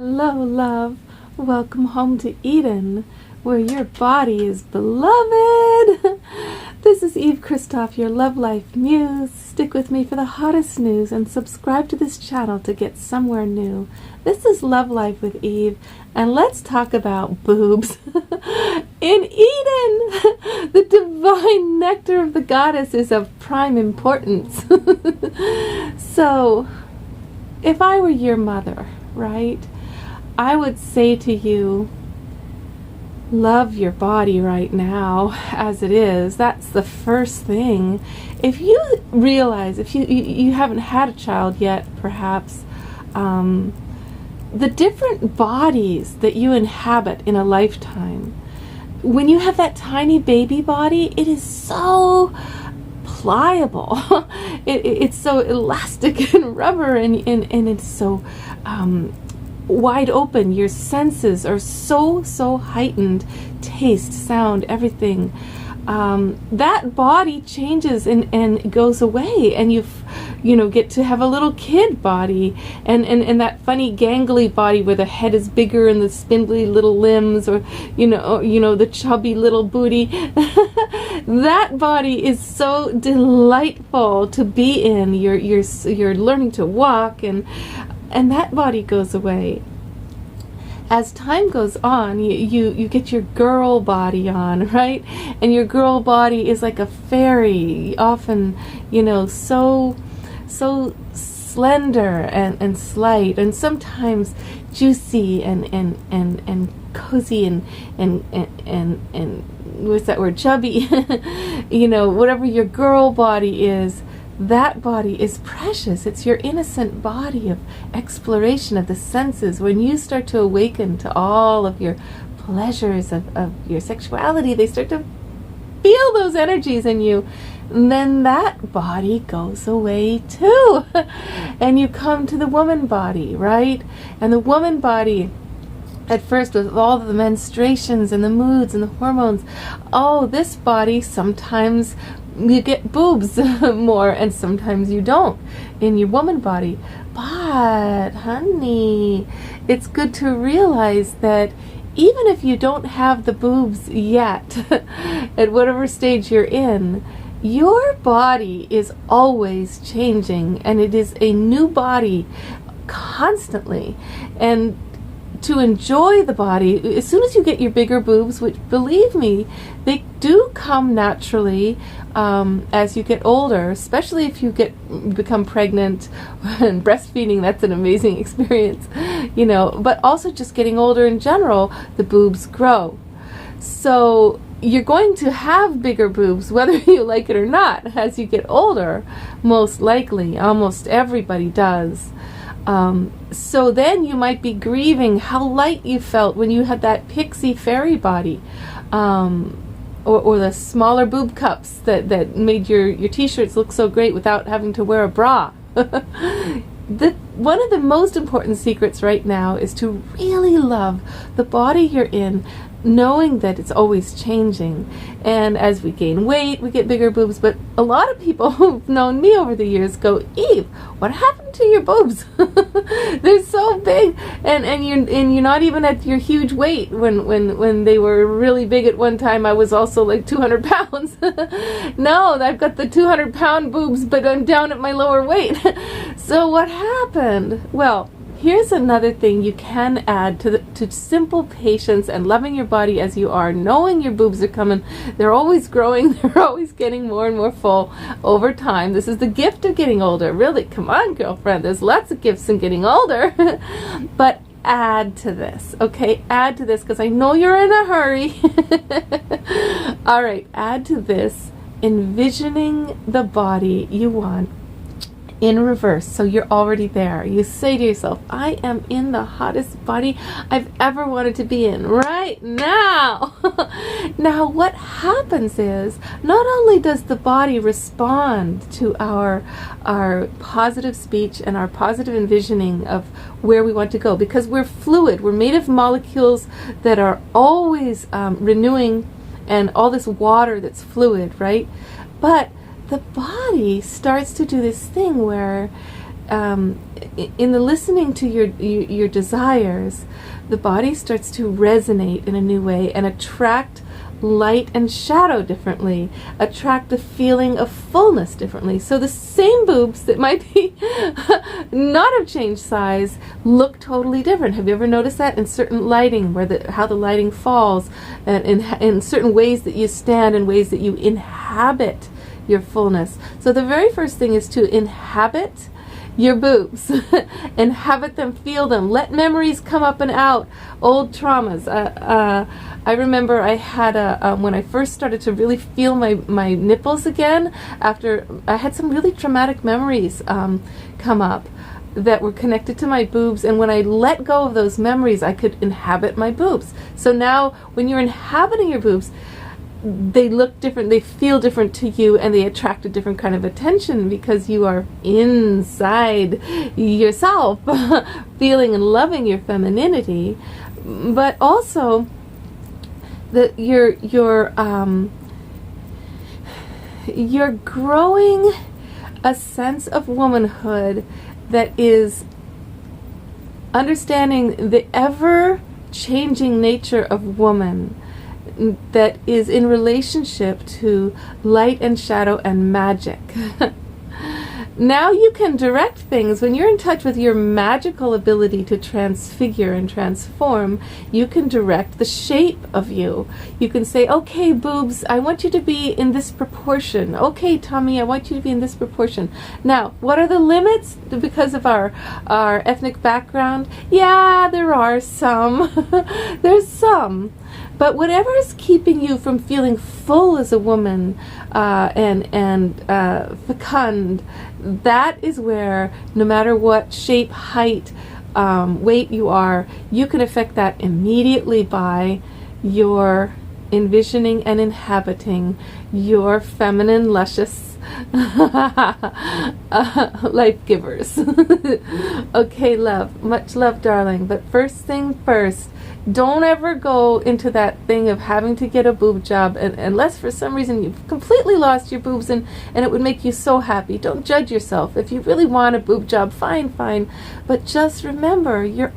Hello, love. Welcome home to Eden, where your body is beloved. This is Eve Christoph, your Love Life Muse. Stick with me for the hottest news and subscribe to this channel to get somewhere new. This is Love Life with Eve, and let's talk about boobs. In Eden, the divine nectar of the goddess is of prime importance. So, if I were your mother, right, I would say to you, love your body right now as it is. That's the first thing. If you realize, if you haven't had a child yet, perhaps, the different bodies that you inhabit in a lifetime, when you have that tiny baby body, it is so pliable. It's so elastic and rubber, and it's so wide open. Your senses are so heightened. Taste, sound, everything. That body changes and goes away, and you get to have a little kid body, and that funny gangly body where the head is bigger and the spindly little limbs, or the chubby little booty. That body is so delightful to be in. You're learning to walk, and that body goes away. As time goes on, you get your girl body on, right? And your girl body is like a fairy, often, so slender and slight, and sometimes juicy and cozy and what's that word? Chubby. Whatever your girl body is, that body is precious. It's your innocent body of exploration of the senses. When you start to awaken to all of your pleasures of your sexuality, they start to feel those energies in you. And then that body goes away too. And you come to the woman body, right? And the woman body, at first, with all the menstruations and the moods and the hormones, this body, sometimes you get boobs more, and sometimes you don't in your woman body. But, honey, it's good to realize that even if you don't have the boobs yet, at whatever stage you're in, your body is always changing, and it is a new body constantly. And to enjoy the body, as soon as you get your bigger boobs, which, believe me, they do come naturally as you get older, especially if you become pregnant and breastfeeding. That's an amazing experience, but also just getting older in general, the boobs grow. So you're going to have bigger boobs, whether you like it or not, as you get older. Most likely, almost everybody does. So then you might be grieving how light you felt when you had that pixie fairy body, or the smaller boob cups that made your t-shirts look so great without having to wear a bra. One of the most important secrets right now is to really love the body you're in, knowing that it's always changing. And as we gain weight, we get bigger boobs. But a lot of people who've known me over the years go, Eve, what happened to your boobs? They're so big, and you're not even at your huge weight. When they were really big at one time, I was also like 200 pounds. No, I've got the 200-pound boobs, but I'm down at my lower weight. So what happened? Well, here's another thing you can add to simple patience and loving your body as you are, knowing your boobs are coming. They're always growing. They're always getting more and more full over time. This is the gift of getting older. Really, come on, girlfriend. There's lots of gifts in getting older. But add to this, okay? Add to this, because I know you're in a hurry. All right, add to this, envisioning the body you want in reverse. So you're already there. You say to yourself, I am in the hottest body I've ever wanted to be in right now. Now what happens is, not only does the body respond to our positive speech and our positive envisioning of where we want to go, because we're fluid, we're made of molecules that are always renewing, and all this water that's fluid, right? But the body starts to do this thing where in the listening to your desires, the body starts to resonate in a new way and attract light and shadow differently, attract the feeling of fullness differently. So the same boobs that might be not have changed size look totally different. Have you ever noticed that in certain lighting, where how the lighting falls, and in certain ways that you stand and ways that you inhabit your fullness? So the very first thing is to inhabit your boobs. Inhabit them, feel them, let memories come up and out, old traumas. I remember I had when I first started to really feel my nipples again, after I had some really traumatic memories come up that were connected to my boobs, and when I let go of those memories, I could inhabit my boobs. So now when you're inhabiting your boobs, they look different, they feel different to you, and they attract a different kind of attention because you are inside yourself feeling and loving your femininity. But also that you're growing a sense of womanhood that is understanding the ever changing nature of woman, that is in relationship to light and shadow and magic. Now you can direct things. When you're in touch with your magical ability to transfigure and transform, you can direct the shape of you. You can say, okay, boobs, I want you to be in this proportion. Okay, tummy, I want you to be in this proportion. Now, what are the limits because of our ethnic background? Yeah, there are some. There's some. But whatever is keeping you from feeling full as a woman and fecund, that is where, no matter what shape, height, weight you are, you can affect that immediately by your envisioning and inhabiting your feminine, luscious life givers. Okay, love. Much love, darling. But first thing first, don't ever go into that thing of having to get a boob job unless for some reason you've completely lost your boobs and it would make you so happy. Don't judge yourself. If you really want a boob job, fine. But just remember, you're